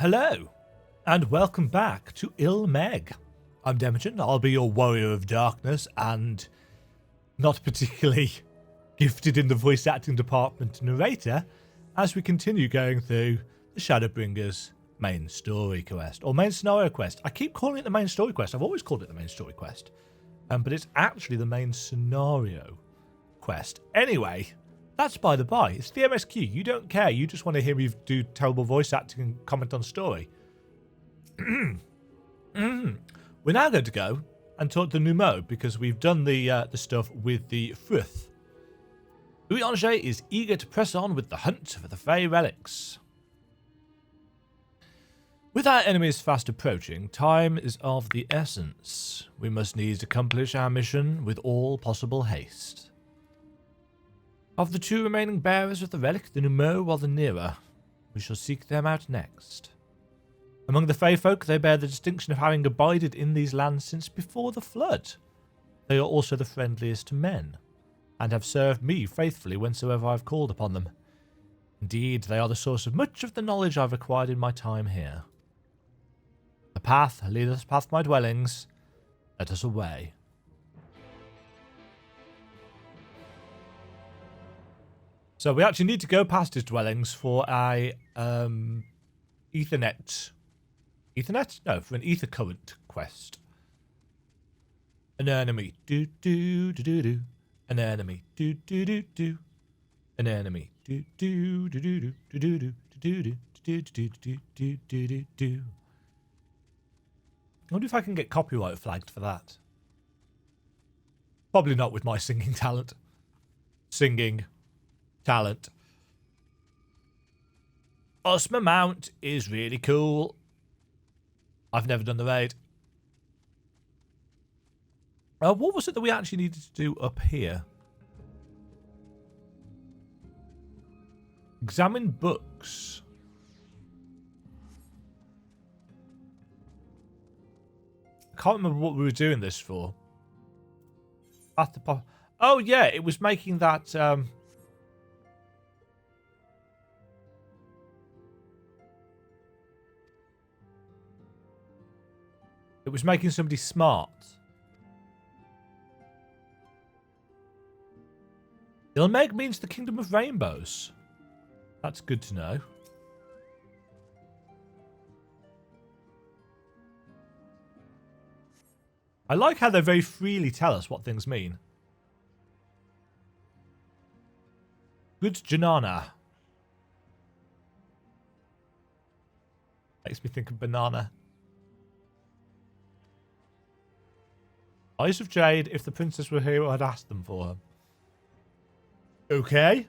Hello, and welcome back to Ilmeg. I'm Demajen, I'll be your warrior of darkness and not particularly gifted in the voice acting department narrator as we continue going through the Shadowbringers main story quest, or main scenario quest. I keep calling it the main story quest, I've always called it the main story quest, but it's actually the main scenario quest. Anyway, that's by the by. It's the MSQ. You don't care. You just want to hear me do terrible voice acting and comment on story. We're now going to go and talk to Numo because we've done the stuff with the Frith. Demajen is eager to press on with the hunt for the Fey relics. With our enemies fast approaching, time is of the essence. We must needs accomplish our mission with all possible haste. Of the two remaining bearers of the relic, the Numo or the nearer, we shall seek them out next. Among the Fey folk, they bear the distinction of having abided in these lands since before the flood. They are also the friendliest to men, and have served me faithfully whensoever I have called upon them. Indeed, they are the source of much of the knowledge I've acquired in my time here. The path leadeth past my dwellings. Let us away. So we actually need to go past his dwellings for a Ethernet. Ethernet? No, for an ether current quest. An enemy. Do do do do do. An enemy. Do do do do. An enemy. Do do do do do do do do do do do do do do do. I wonder if I can get copyright flagged for that. Probably not with my singing talent. Singing talent. Osma Mount is really cool. I've never done the raid. What was it that we actually needed to do up here? Examine books. I can't remember what we were doing this for. Oh yeah, it was making that it was making somebody smart. Ilmeg means the Kingdom of Rainbows. That's good to know. I like how they very freely tell us what things mean. Good Janana. Makes me think of banana. Eyes of Jade, if the princess were here, I'd ask them for her. Okay.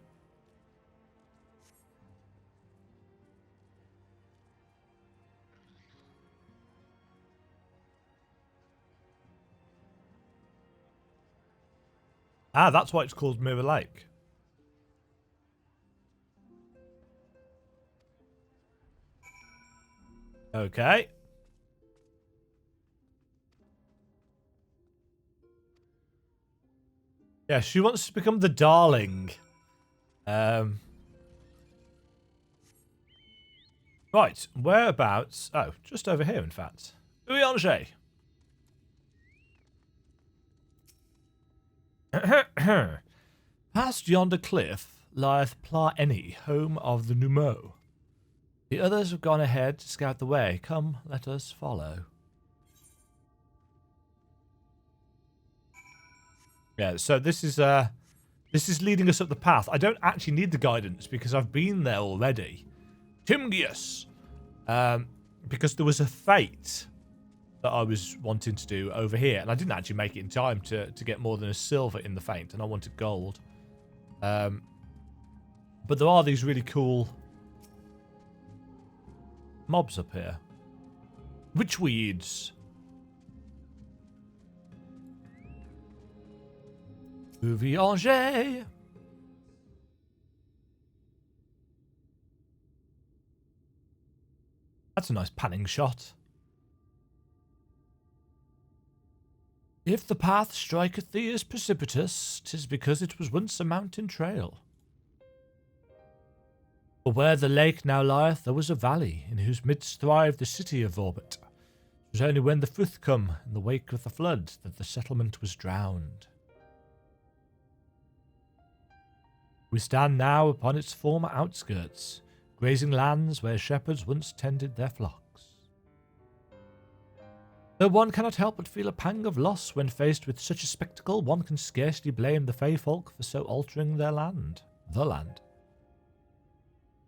Ah, that's why it's called Mirror Lake. Okay. Yeah, she wants to become the darling. Right, whereabouts? Oh, just over here, in fact. Demajen. Past yonder cliff lieth Pla-Eni, home of the Numo. The others have gone ahead to scout the way. Come, let us follow. Yeah, so this is leading us up the path. I don't actually need the guidance because I've been there already. Timgius! Because there was a fate that I was wanting to do over here, and I didn't actually make it in time to get more than a silver in the feint, and I wanted gold. But there are these really cool mobs up here. Witchweeds. Demajen. That's a nice panning shot. If the path striketh thee as precipitous, 'tis because it was once a mountain trail. For where the lake now lieth, there was a valley, in whose midst thrived the city of Orbit. It was only when the Frith come, in the wake of the flood, that the settlement was drowned. We stand now upon its former outskirts, grazing lands where shepherds once tended their flocks. Though one cannot help but feel a pang of loss when faced with such a spectacle, one can scarcely blame the Fey folk for so altering their land. The land.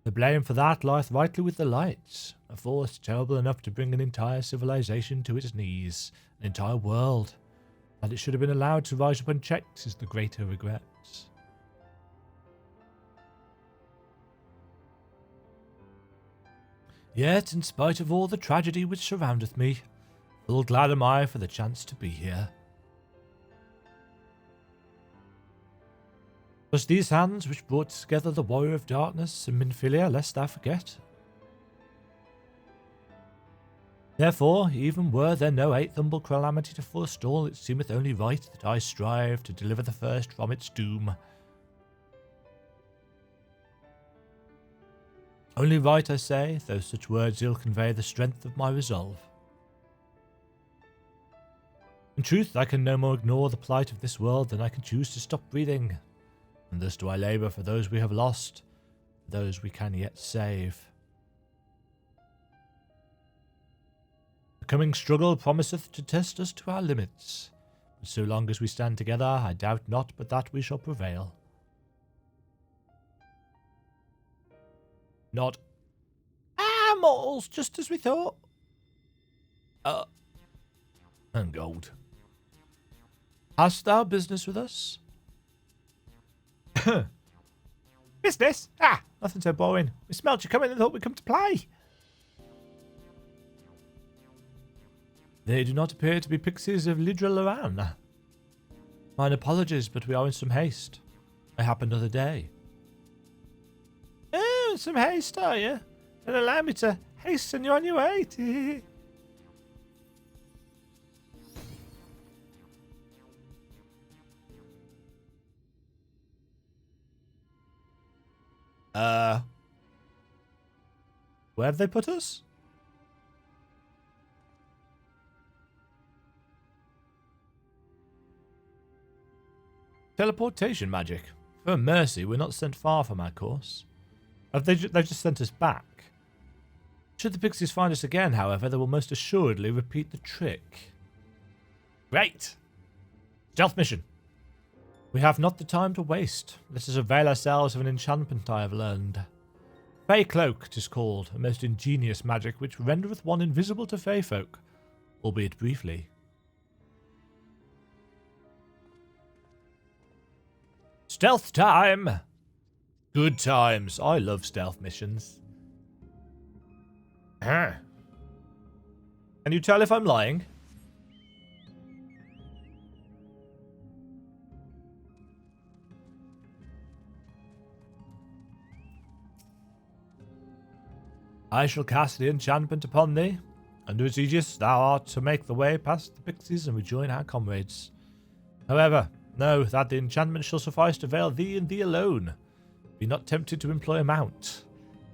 The blame for that lieth rightly with the Lights, a force terrible enough to bring an entire civilization to its knees, an entire world. That it should have been allowed to rise up unchecked is the greater regret. Yet, in spite of all the tragedy which surroundeth me, full glad am I for the chance to be here. 'Twas these hands which brought together the Warrior of Darkness and Minfilia, lest thou forget. Therefore, even were there no eighth humble calamity to forestall, it seemeth only right that I strive to deliver the first from its doom. Only right, I say, though such words ill convey the strength of my resolve. In truth, I can no more ignore the plight of this world than I can choose to stop breathing, and thus do I labour for those we have lost, for those we can yet save. The coming struggle promiseth to test us to our limits, but so long as we stand together, I doubt not but that we shall prevail. Not. Mortals, just as we thought. And gold. Hast thou business with us? Business? Nothing so boring. We smelled you coming and thought we'd come to play. They do not appear to be pixies of Lidra Loran. Mine apologies, but we are in some haste. May happen another day. Oh, in some haste, are you? Then allow me to hasten you on your way. Where have they put us? Teleportation magic. For mercy, we're not sent far from our course. They've just sent us back. Should the pixies find us again, however, they will most assuredly repeat the trick. Great! Stealth mission. We have not the time to waste. Let us avail ourselves of an enchantment I have learned. Fey Cloak, 'tis called, a most ingenious magic which rendereth one invisible to Fey folk, albeit briefly. Stealth time! Good times. I love stealth missions. Can you tell if I'm lying? I shall cast the enchantment upon thee. Under its aegis thou art to make the way past the pixies and rejoin our comrades. However, know that the enchantment shall suffice to veil thee and thee alone. Be not tempted to employ a mount,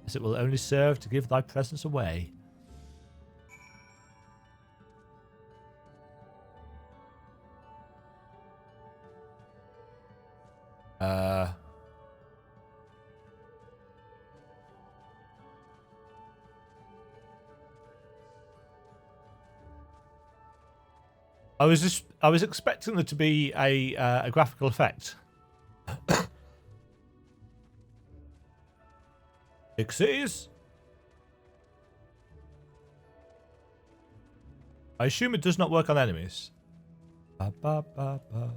as it will only serve to give thy presence away. I was expecting there to be a graphical effect. Pixies? I assume it does not work on enemies. Ba, ba, ba, ba.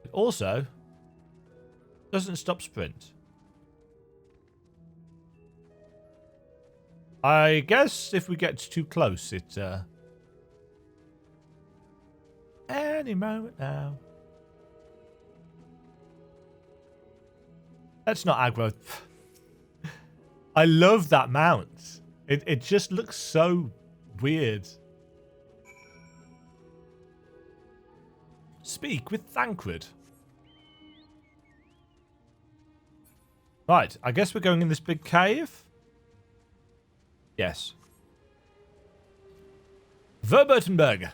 It also doesn't stop sprint. I guess if we get too close, it any moment now. Let's not aggro. I love that mount. It just looks so weird. Speak with Thancred. Right, I guess we're going in this big cave. Yes. Verbotenberg.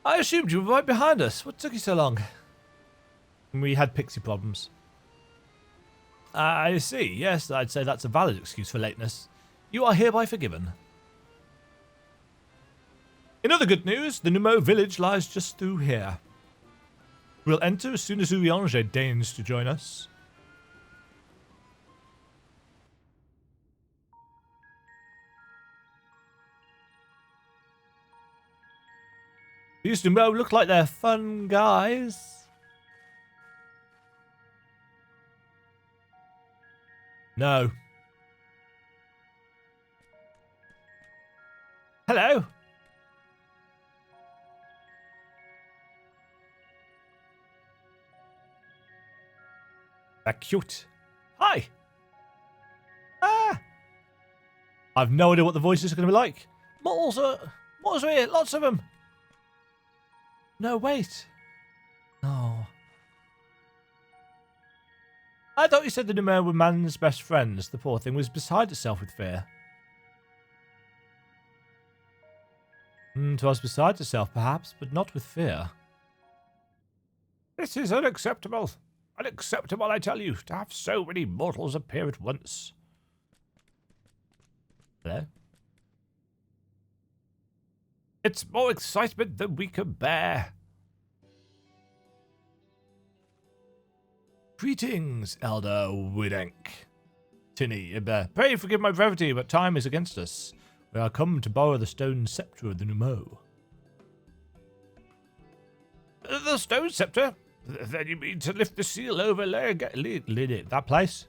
I assumed you were right behind us. What took you so long? We had pixie problems. I see. Yes, I'd say that's a valid excuse for lateness. You are hereby forgiven. In other good news, the Numo village lies just through here. We'll enter as soon as Urianger deigns to join us. These Numo look like they're fun guys. No. Hello. They're cute. Hi. Ah. I've no idea what the voices are going to be like. Mortals are here. Lots of them. No, wait. Oh. I thought you said the Numo were man's best friends. The poor thing was beside itself with fear. 'Twas beside itself, perhaps, but not with fear. This is unacceptable. Unacceptable, I tell you, to have so many mortals appear at once. Hello? It's more excitement than we can bear. Greetings, Elder Widenk. Tinny, pray forgive my brevity, but time is against us. We are come to borrow the stone sceptre of the Numo. The stone sceptre? Then you mean to lift the seal over that place?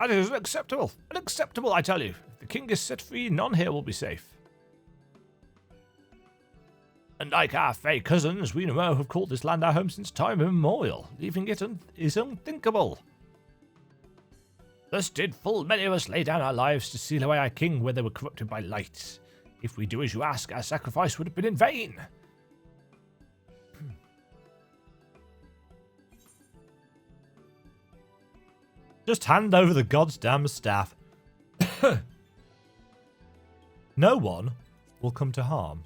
That is unacceptable. Unacceptable, I tell you. If the king is set free, none here will be safe. Unlike our fey cousins, we Numo have called this land our home since time immemorial. Leaving it is unthinkable. Thus did full many of us lay down our lives to seal away our king where they were corrupted by light. If we do as you ask, our sacrifice would have been in vain. Just hand over the goddamn staff. No one will come to harm.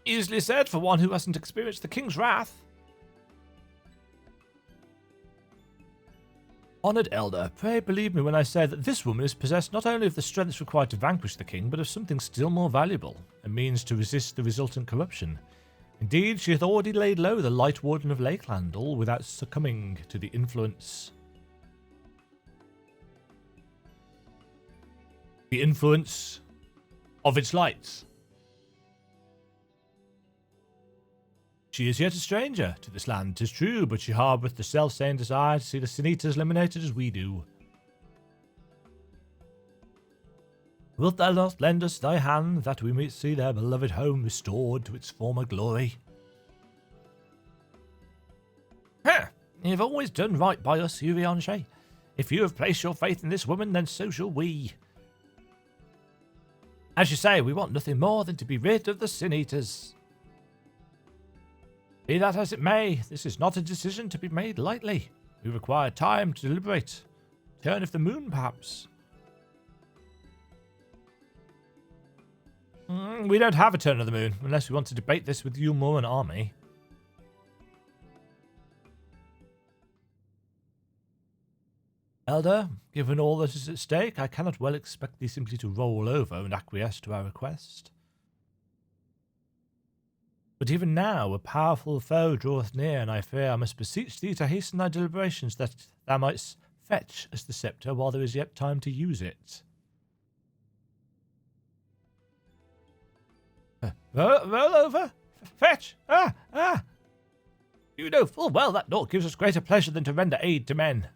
Easily said for one who hasn't experienced the king's wrath. Honoured Elder, pray believe me when I say that this woman is possessed not only of the strengths required to vanquish the king, but of something still more valuable, a means to resist the resultant corruption. Indeed, she hath already laid low the Light Warden of Lakeland, all without succumbing to the influence. The influence of its lights. She is yet a stranger to this land, 'tis true, but she harboureth the self-same desire to see the Sin Eaters eliminated as we do. Wilt thou not lend us thy hand, that we may see their beloved home restored to its former glory? You've always done right by us, Urianger. If you have placed your faith in this woman, then so shall we. As you say, we want nothing more than to be rid of the Sin Eaters. Be that as it may, this is not a decision to be made lightly. We require time to deliberate. Turn of the moon, perhaps. We don't have a turn of the moon, unless we want to debate this with the Ulmoran army. Elder, given all that is at stake, I cannot well expect thee simply to roll over and acquiesce to our request. But even now a powerful foe draweth near, and I fear I must beseech thee to hasten thy deliberations, that thou mightst fetch us the sceptre while there is yet time to use it. Roll over? Fetch? You know full well that naught gives us greater pleasure than to render aid to men.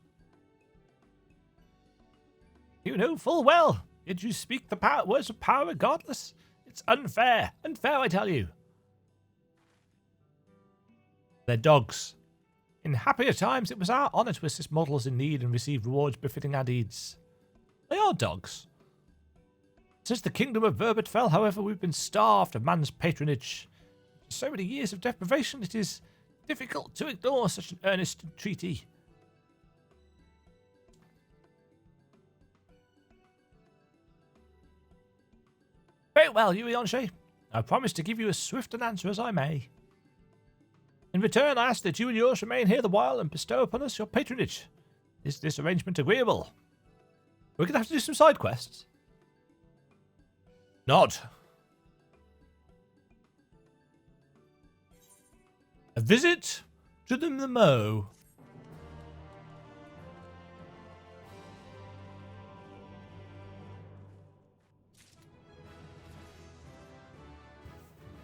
You know full well, yet you speak the words of power regardless. It's unfair. Unfair, I tell you. They're dogs. In happier times, it was our honour to assist mortals in need and receive rewards befitting our deeds. They are dogs. Since the kingdom of Verbit fell, however, we've been starved of man's patronage. So many years of deprivation, it is Difficult to ignore such an earnest entreaty. Very well, Yuionshe. I promise to give you as swift an answer as I may. In return, I ask that you and yours remain here the while and bestow upon us your patronage. Is this arrangement agreeable? We're going to have to do some side quests. Nod. A visit to the Memo.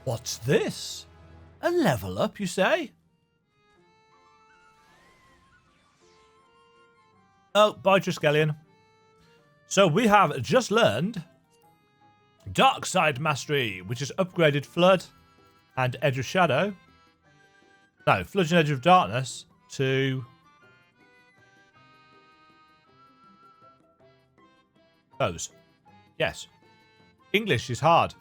What's this? A level up, you say? Oh, bye, Triskelion. So we have just learned Dark Side Mastery, which is upgraded Flood and Edge of Shadow. No, Flood and Edge of Darkness to those. Yes. English is hard.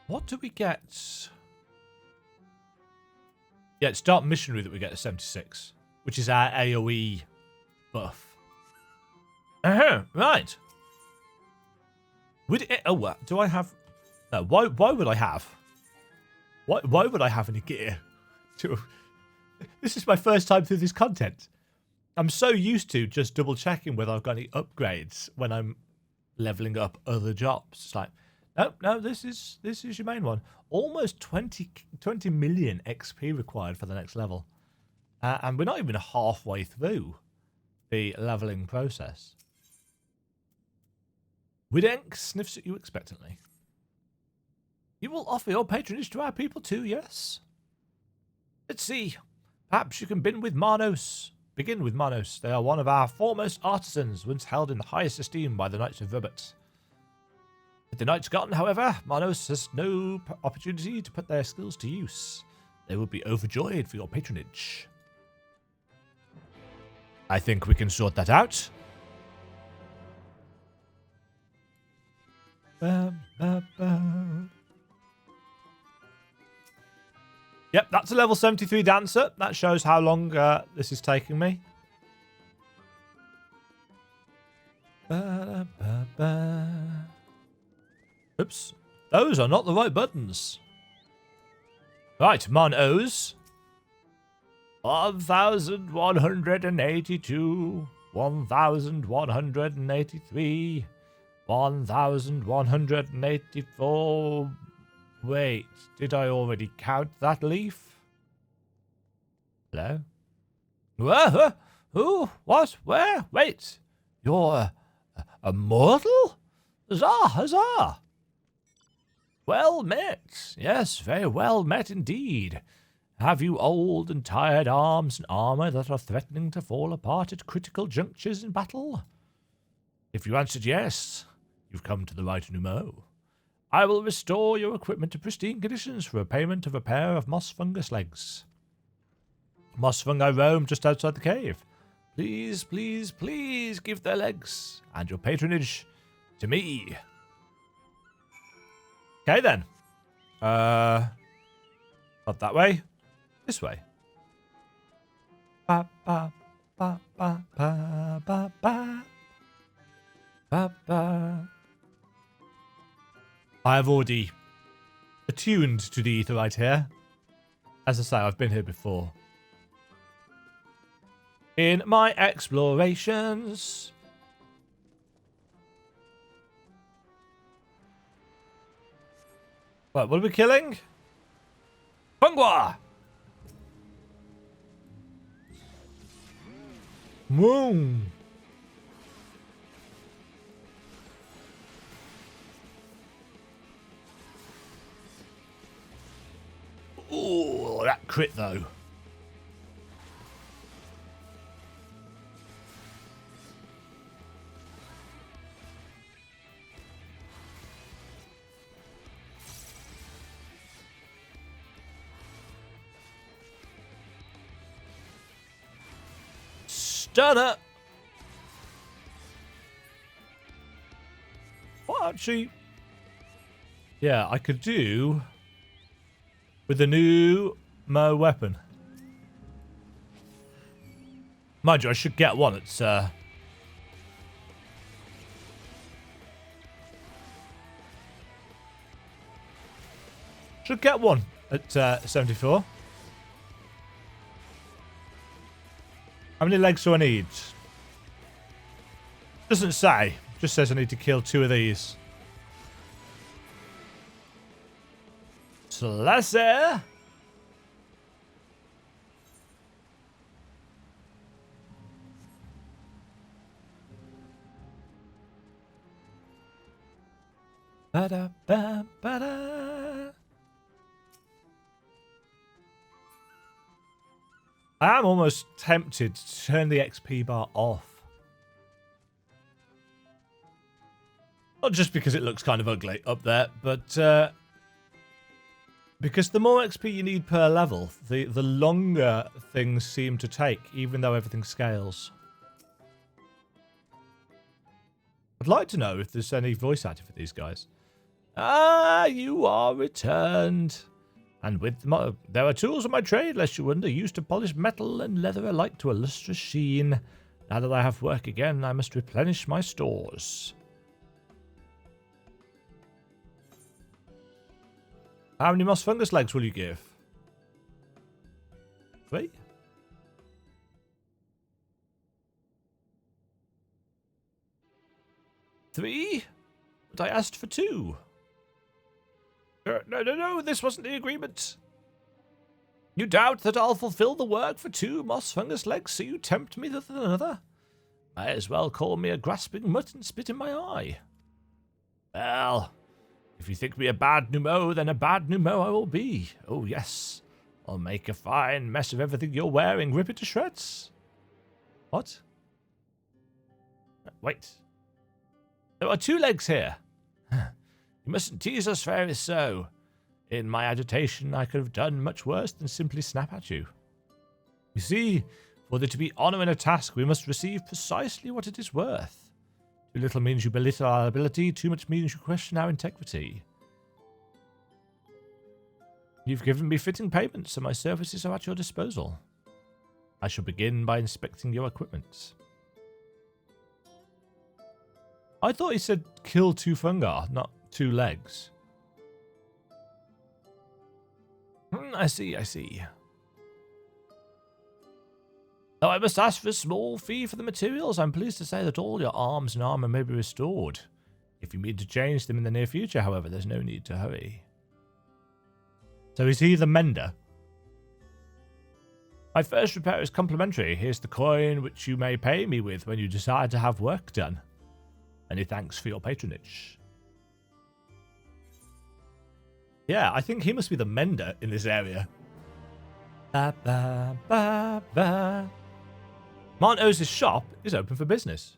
What do we get? Yeah, it's Dark Missionary that we get at 76, which is our AoE buff. Right. Would it, do I have? No. Why would I have? Why would I have any gear? This is my first time through this content. I'm so used to just double checking whether I've got any upgrades when I'm leveling up other jobs. It's like, no, this is your main one. Almost 20 million XP required for the next level. And we're not even halfway through the leveling process. Widenk sniffs at you expectantly. You will offer your patronage to our people too, yes? Let's see. Perhaps you can begin with Marnos. They are one of our foremost artisans, once held in the highest esteem by the Knights of Robert. With the Knights gone, however, Marnos has no opportunity to put their skills to use. They will be overjoyed for your patronage. I think we can sort that out. Yep, that's a level 73 dancer. That shows how long this is taking me. Oops. Those are not the right buttons. Right, Monos. 1182, 1183, 1184. Wait, did I already count that leaf? Hello? Who? What? Where? Wait, you're a mortal? Huzzah! Well met. Yes, very well met indeed. Have you old and tired arms and armour that are threatening to fall apart at critical junctures in battle? If you answered yes, you've come to the right Numo. I will restore your equipment to pristine conditions for a payment of a pair of moss fungus legs. Moss fungi roam just outside the cave. Please, please, please give their legs and your patronage to me. Okay then. Not that way. This way. Ba ba ba ba ba ba ba ba ba. I have already attuned to the etherite here. As I say, I've been here before. In my explorations. What are we killing? Fungwa! Whoa! Ooh, that crit though. Stunner! Well, actually, yeah, I could do with the new Mo weapon. Mind you, I should get one. It's should get one at 74. How many legs do I need? Doesn't say. Just says I need to kill 2 of these. Slasher. Ba-da, ba, ba-da. I am almost tempted to turn the XP bar off. Not just because it looks kind of ugly up there, but because the more XP you need per level, the longer things seem to take, even though everything scales. I'd like to know if there's any voice acting for these guys. Ah, you are returned. And with there are tools of my trade, lest you wonder, used to polish metal and leather alike to a lustrous sheen. Now that I have work again, I must replenish my stores. How many moss fungus legs will you give? 3? Three? But I asked for 2. No, this wasn't the agreement. You doubt that I'll fulfill the work for 2 moss fungus legs, so you tempt me with another? May as well call me a grasping mutt and spit in my eye. Well, if you think me a bad pneumo, then a bad pneumo I will be. Oh, yes. I'll make a fine mess of everything you're wearing, rip it to shreds. What? Wait. There are 2 legs here. You mustn't tease us, fair is so. In my agitation, I could have done much worse than simply snap at you. You see, for there to be honour in a task, we must receive precisely what it is worth. Too little means you belittle our ability, too much means you question our integrity. You've given me fitting payment, so my services are at your disposal. I shall begin by inspecting your equipment. I thought he said kill 2 fungi, not 2 legs. I see. Though I must ask for a small fee for the materials, I'm pleased to say that all your arms and armour may be restored. If you mean to change them in the near future, however, there's no need to hurry. So is he the mender? My first repair is complimentary. Here's the coin which you may pay me with when you decide to have work done. Many thanks for your patronage. Yeah, I think he must be the mender in this area. Ba, ba, ba, ba. Montos' shop is open for business.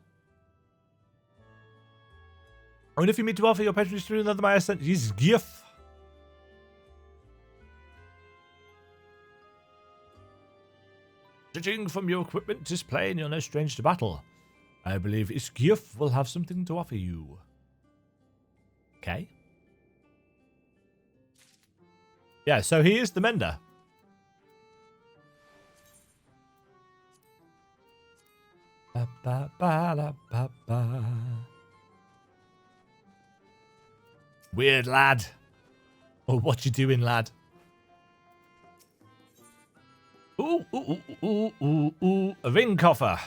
And if you mean to offer your patronage through another my ascent, his gift. Judging from your equipment, 'tis plain you're no stranger to battle. I believe Isgif will have something to offer you. Okay. Yeah, so he is the mender. Ba, ba, ba, la, ba, ba. Weird lad. Oh, what you doing, lad? Ooh. A ring coffer.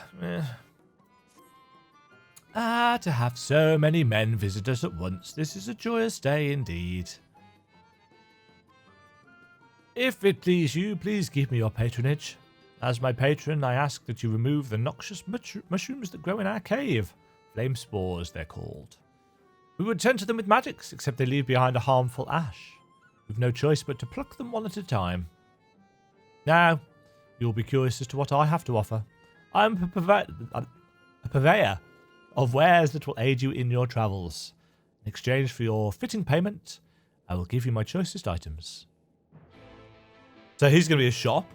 To have so many men visit us at once. This is a joyous day indeed. If it please you, please give me your patronage. As my patron, I ask that you remove the noxious mushrooms that grow in our cave. Flame spores, they're called. We would tend to them with magics, except they leave behind a harmful ash. We've no choice but to pluck them one at a time. Now, you'll be curious as to what I have to offer. I'm a purveyor of wares that will aid you in your travels. In exchange for your fitting payment, I will give you my choicest items. So he's going to be a shop.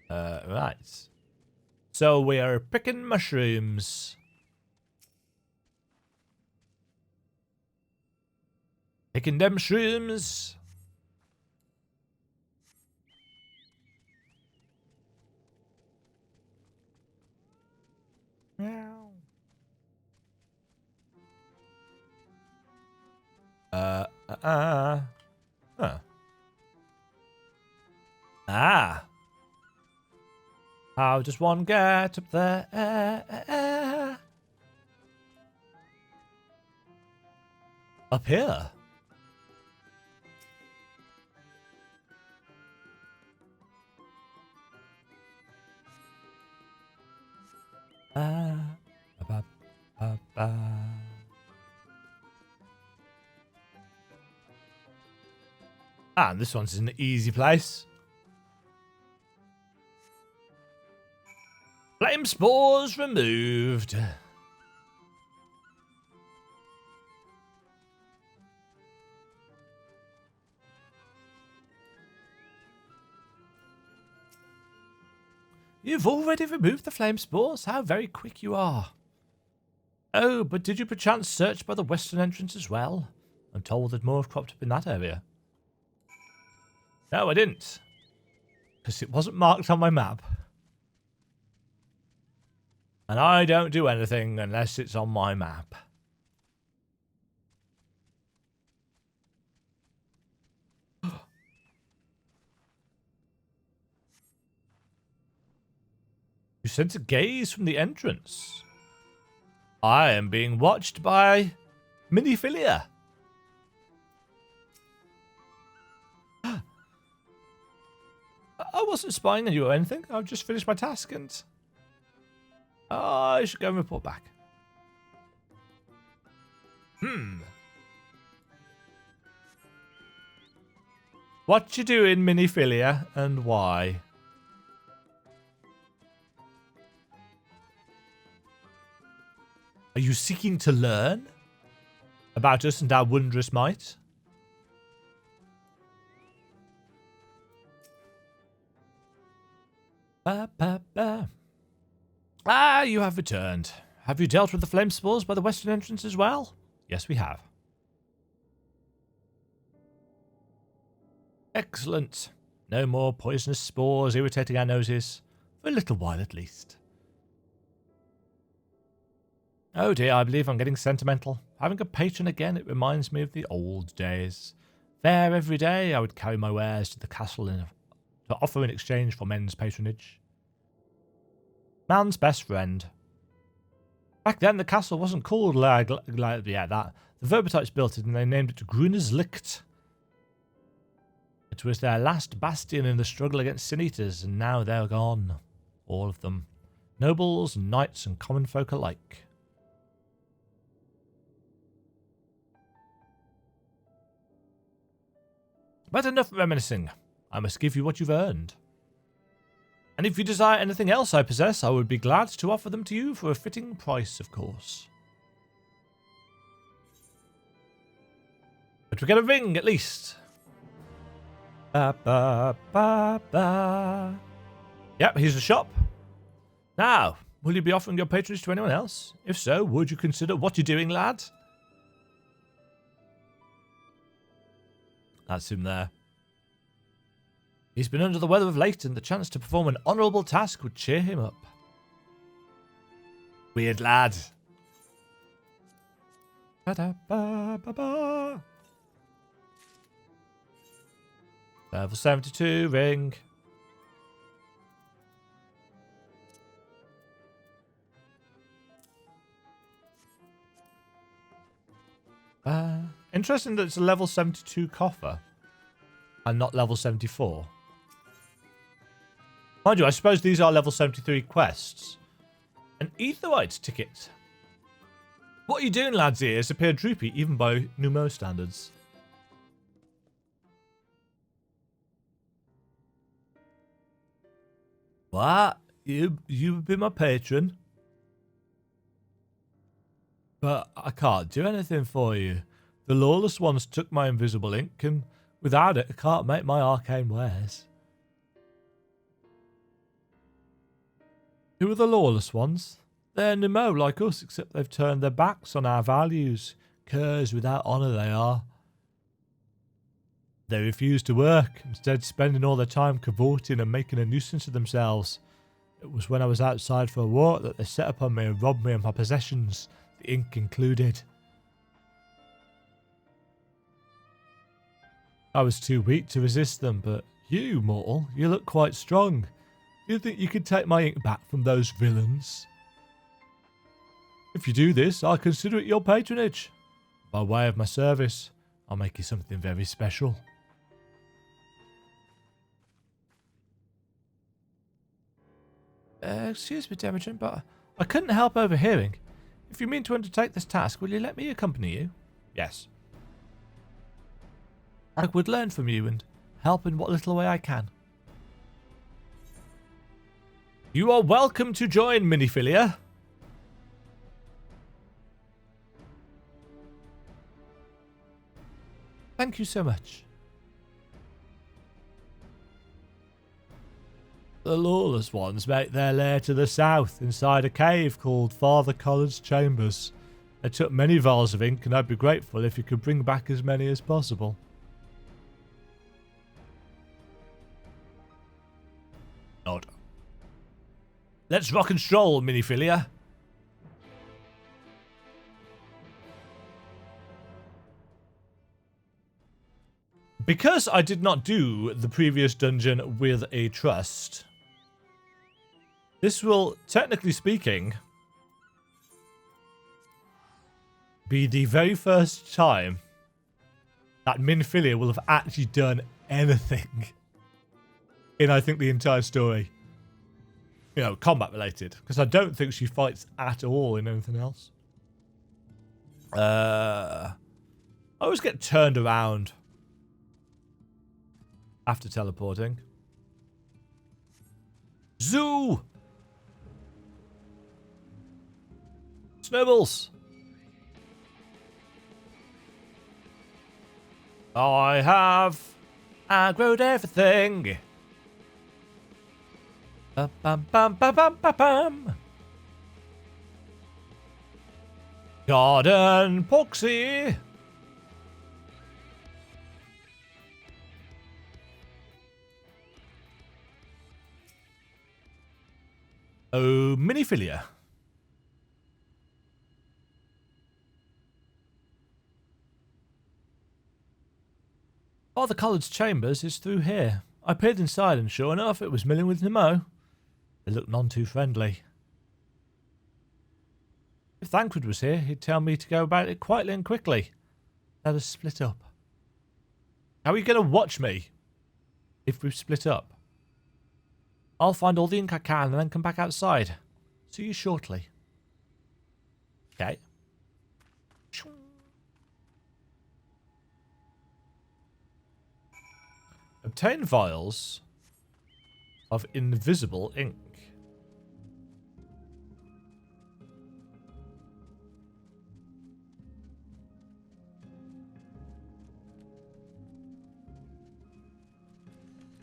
Right. So we are picking mushrooms. Taking them shrooms. Meow. Huh. Ah. How does one get up there? Up here. And this one's an easy place. Flame spores removed. You've already removed the flame spores? How very quick you are. Oh, but did you perchance search by the western entrance as well? I'm told that more have cropped up in that area. No, I didn't. Because it wasn't marked on my map. And I don't do anything unless it's on my map. You sent a gaze from the entrance. I am being watched by Miniphilia. I wasn't spying on you or anything. I've just finished my task and... I should go and report back. What you doing, Miniphilia, and why? Are you seeking to learn about us and our wondrous might? Ah, you have returned. Have you dealt with the flame spores by the western entrance as well? Yes, we have. Excellent. No more poisonous spores irritating our noses. For a little while at least. Oh dear, I believe I'm getting sentimental. Having a patron again, it reminds me of the old days. There every day I would carry my wares to the castle to offer in exchange for men's patronage. Man's best friend. Back then the castle wasn't called that. The Verbitypes built it and they named it Gruner's Licht. It was their last bastion in the struggle against Sin Eaters, and now they're gone. All of them. Nobles, knights, and common folk alike. But enough reminiscing. I must give you what you've earned. And if you desire anything else I possess, I would be glad to offer them to you for a fitting price, of course. But we get a ring, at least. Yep, here's the shop. Now, will you be offering your patronage to anyone else? If so, would you consider what you're doing, lad? That's him there. He's been under the weather of late, and the chance to perform an honourable task would cheer him up. Weird lad. Level 72 ring. Interesting that it's a level 72 coffer and not level 74. Mind you, I suppose these are level 73 quests. An Aetherite ticket. What are you doing, lads? Ears appear droopy even by Numo standards. What? You've been my patron? But I can't do anything for you. The lawless ones took my invisible ink, and without it, I can't make my arcane wares. Who are the lawless ones? They're Nemo like us, except they've turned their backs on our values. Curs without honour they are. They refused to work, instead spending all their time cavorting and making a nuisance of themselves. It was when I was outside for a walk that they set upon me and robbed me of my possessions, the ink included. I was too weak to resist them, but you, mortal, you look quite strong. Do you think you could take my ink back from those villains? If you do this, I'll consider it your patronage. By way of my service, I'll make you something very special. Excuse me, Demajen, but I couldn't help overhearing. If you mean to undertake this task, will you let me accompany you? Yes. I would learn from you and help in what little way I can. You are welcome to join, Miniphilia. Thank you so much. The lawless ones make their lair to the south, inside a cave called Father Collard's Chambers. They took many vials of ink, and I'd be grateful if you could bring back as many as possible. Nod. Let's rock and stroll, Miniphilia. Because I did not do the previous dungeon with a trust, this will, technically speaking, be the very first time that Minphilia will have actually done anything in, I think, the entire story. You know, combat related. Because I don't think she fights at all in anything else. I always get turned around after teleporting. Zoo! Snowballs! I have aggroed everything. Bum, bum, bum, bum, bum, bum, bum. Garden Poxy. Oh, Miniphilia. Father Collard's chambers is through here. I peered inside and sure enough it was milling with Nemo. They looked none too friendly. If Thancred was here, he'd tell me to go about it quietly and quickly. Let us split up. How are you going to watch me if we split up? I'll find all the ink I can and then come back outside. See you shortly. Okay. Obtain vials of invisible ink.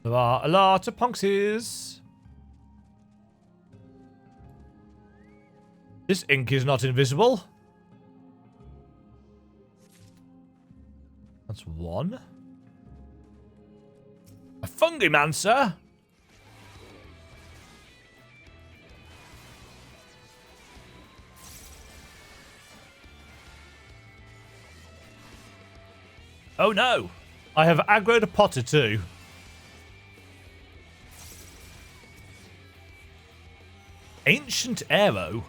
There are a lot of punksies. This ink is not invisible. That's one. A Fungimancer? Oh no! I have aggroed a Potter too. Ancient Arrow?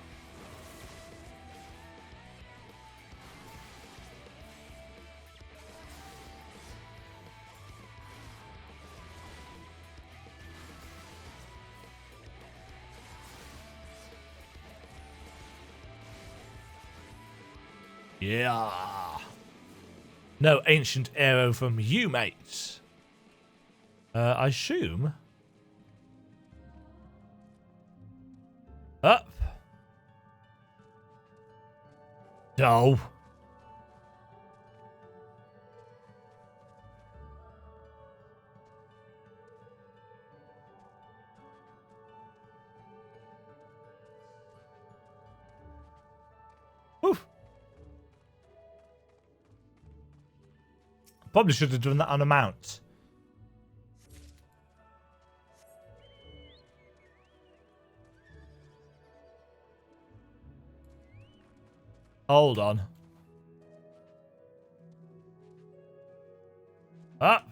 Yeah. No ancient arrow from you, mate. I assume. Up. No. Oof. Probably should have done that on a mount. Hold on. Up.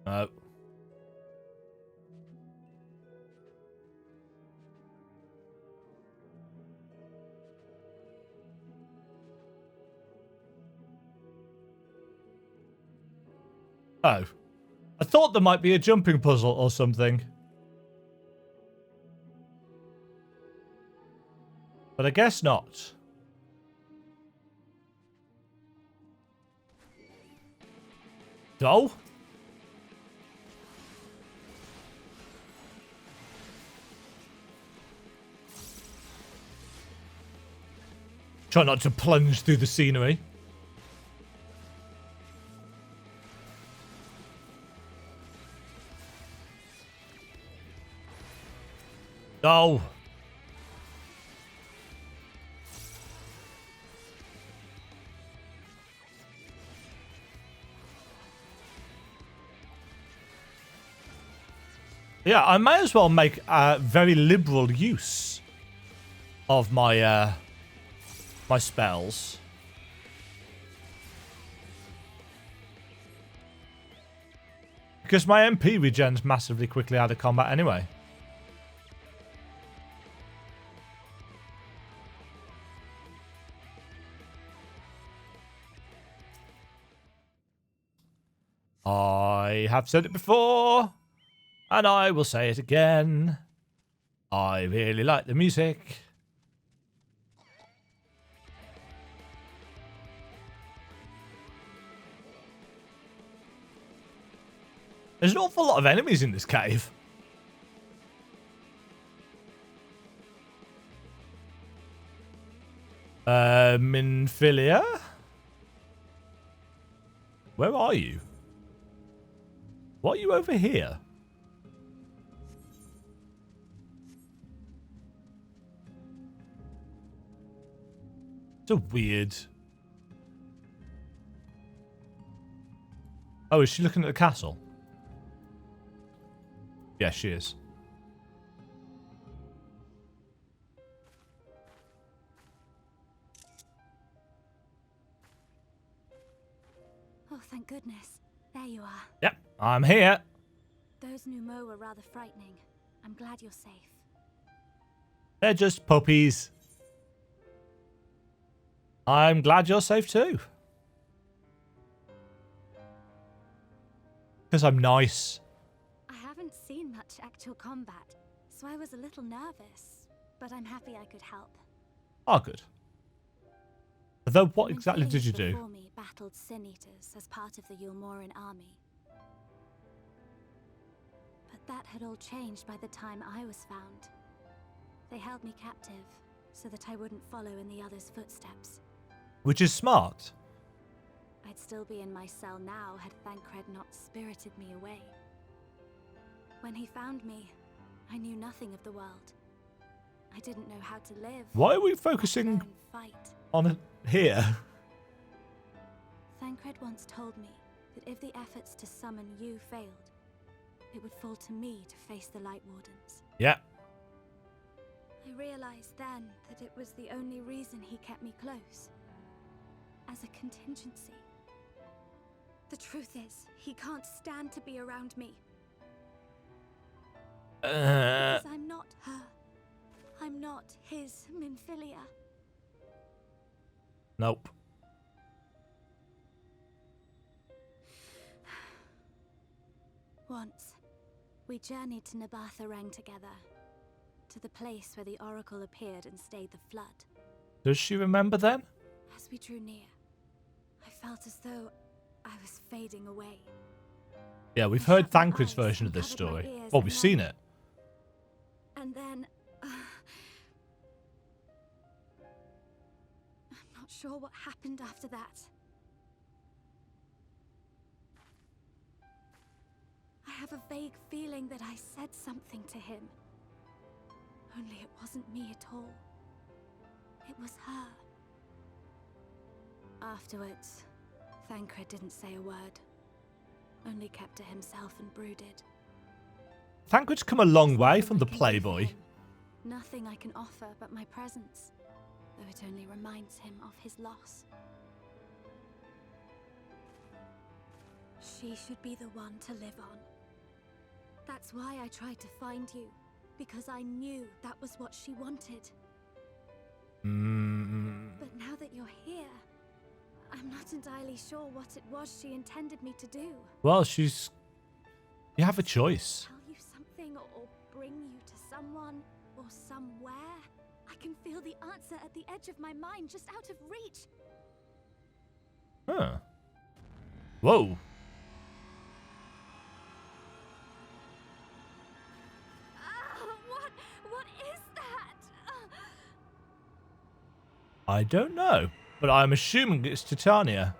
No. Oh. I thought there might be a jumping puzzle or something. But I guess not. So? Try not to plunge through the scenery. No. Yeah, I may as well make very liberal use of my my spells. Because my MP regens massively quickly out of combat anyway. I have said it before, and I will say it again. I really like the music. There's an awful lot of enemies in this cave. Minfilia? Where are you? Why are you over here? It's a weird... Oh, is she looking at the castle? Yeah, she is. Oh, thank goodness. There you are. Yep, I'm here. Those Numo were rather frightening. I'm glad you're safe. They're just puppies. I'm glad you're safe too. Because I'm nice. I haven't seen much actual combat, so I was a little nervous. But I'm happy I could help. Oh, good. Although, what The exactly did you Minfilians do? before me battled Sin Eaters as part of the Yulmoran army. But that had all changed by the time I was found. They held me captive, so that I wouldn't follow in the others' footsteps. Which is smart. I'd still be in my cell now had Thancred not spirited me away. When he found me, I knew nothing of the world. I didn't know how to live. Why are we let focusing alone fight. on it here? Thancred once told me that if the efforts to summon you failed, it would fall to me to face the Light Wardens. Yeah. I realized then that it was the only reason he kept me close. As a contingency. The truth is, he can't stand to be around me. Because I'm not her. I'm not his Minfilia. Nope. Once, we journeyed to Nabatha together. To the place where the Oracle appeared and stayed the flood. Does she remember then? As we drew near, I felt as though I was fading away. Yeah, we've I heard shut my Thancred's eyes version of and this covered my story. ears Well, and we've then- seen it. And then... I'm not sure what happened after that. I have a vague feeling that I said something to him. Only it wasn't me at all. It was her. Afterwards, Thancred didn't say a word. Only kept to himself and brooded. Thancred's come a long way from the Nothing I can do for playboy. him. Nothing I can offer but my presence, though it only reminds him of his loss. She should be the one to live on. That's why I tried to find you, because I knew that was what she wanted. But now that you're here, I'm not entirely sure what it was she intended me to do. Well, you have a choice. Tell you something or bring you to someone or somewhere? I can feel the answer at the edge of my mind, just out of reach. Huh. Whoa. What is that? I don't know, but I'm assuming it's Titania.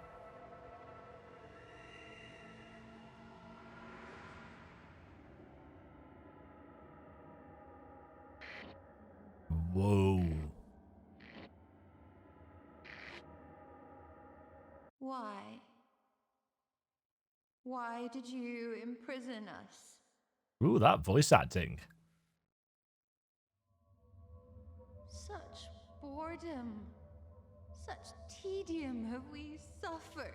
Whoa. Why? Why did you imprison us? Ooh, that voice acting. Such boredom, such tedium have we suffered.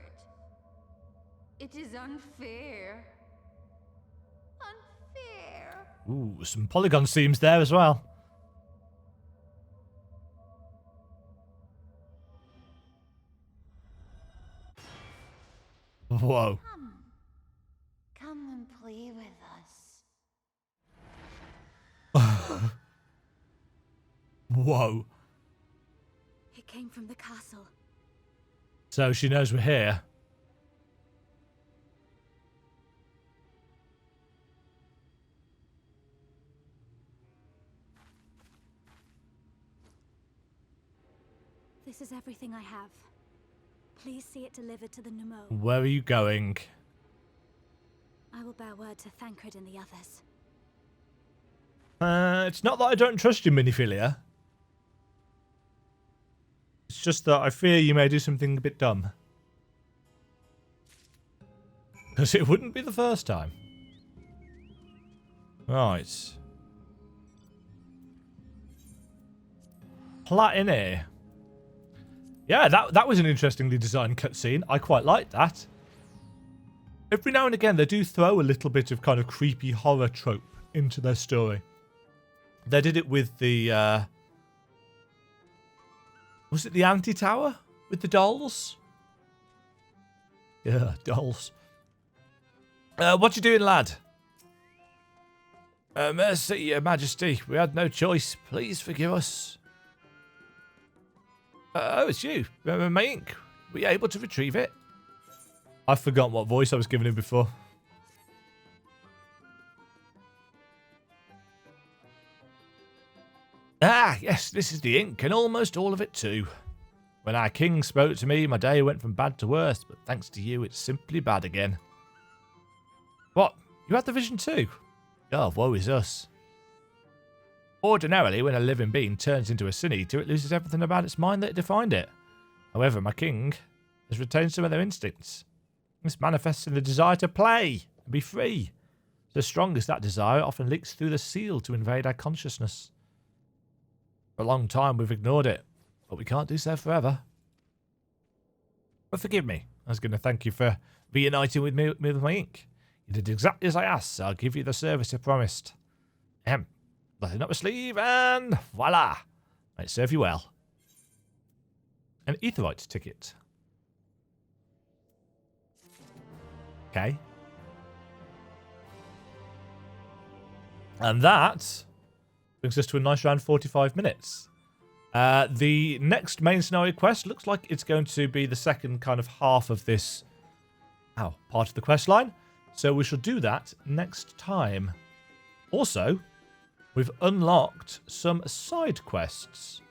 It is unfair. Unfair. Ooh, some polygon seams there as well. Whoa. Come and play with us. Whoa. It came from the castle. So she knows we're here. This is everything I have. Please see it delivered to the Nemo. Where are you going? I will bear word to Thancred and the others. It's not that I don't trust you, Miniphilia. It's just that I fear you may do something a bit dumb. Because it wouldn't be the first time. Right. Platine. Yeah, that was an interestingly designed cutscene. I quite liked that. Every now and again, they do throw a little bit of kind of creepy horror trope into their story. They did it with the... was it the anti-tower? With the dolls? Yeah, dolls. What you doing, lad? Mercy, your majesty. We had no choice. Please forgive us. Oh, it's you. My ink. Were you able to retrieve it? I forgot what voice I was giving him before. Ah, yes, this is the ink, and almost all of it too. When our king spoke to me, my day went from bad to worse, but thanks to you, it's simply bad again. What? You had the vision too? Oh, woe is us. Ordinarily, when a living being turns into a sin eater, it loses everything about its mind that defined it. However, my king has retained some of their instincts. This manifests in the desire to play and be free. So strong as that desire, it often leaks through the seal to invade our consciousness. For a long time, we've ignored it, but we can't do so forever. But forgive me, I was going to thank you for reuniting with me with my ink. You did exactly as I asked, so I'll give you the service I promised. Nothing up my sleeve, and voila! Might serve you well. An Aetheryte ticket. Okay. And that brings us to a nice round 45 minutes. The next main scenario quest looks like it's going to be the second kind of half of this part of the quest line. So we shall do that next time. Also, we've unlocked some side quests,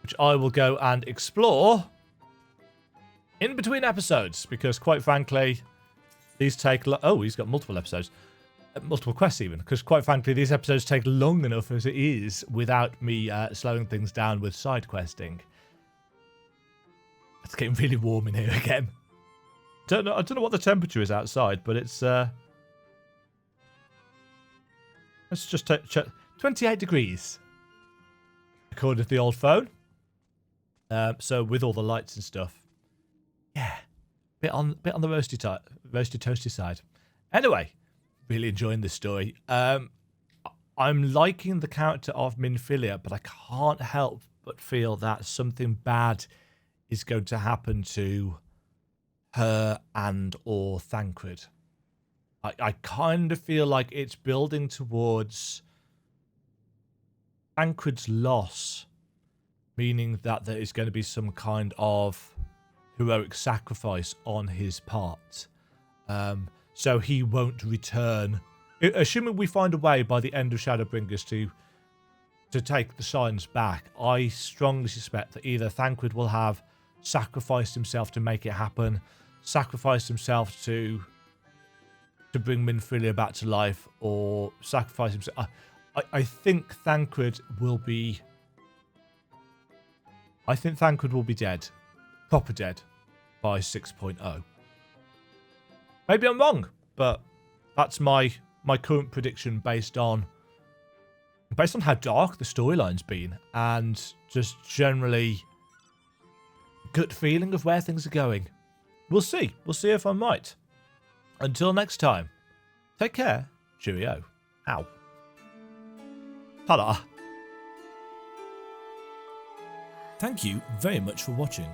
which I will go and explore in between episodes, because quite frankly, these take... Oh, he's got multiple episodes. multiple quests even, because quite frankly, these episodes take long enough as it is without me slowing things down with side questing. It's getting really warm in here again. I don't know what the temperature is outside, but it's let's just check. 28 degrees, according to the old phone. So with all the lights and stuff, yeah, bit on the roasty toasty side. Anyway, really enjoying this story. I'm liking the character of Minfilia, but I can't help but feel that something bad is going to happen to her and or Thancred. I kind of feel like it's building towards Thancred's loss, meaning that there is going to be some kind of heroic sacrifice on his part. So he won't return. Assuming we find a way by the end of Shadowbringers to take the signs back, I strongly suspect that either Thancred will have sacrificed himself to make it happen, sacrificed himself to bring Minfilia back to life, or sacrifice himself. I think Thancred will be... I think Thancred will be dead. Proper dead. By 6.0. Maybe I'm wrong, but that's my current prediction based on how dark the storyline's been, and just generally gut feeling of where things are going. We'll see. We'll see if I'm right. Until next time, take care. Cheerio. Ow. Ta-da. Thank you very much for watching.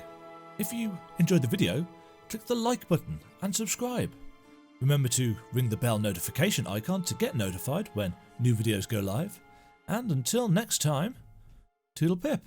If you enjoyed the video, click the like button and subscribe. Remember to ring the bell notification icon to get notified when new videos go live. And until next time, toodle pip.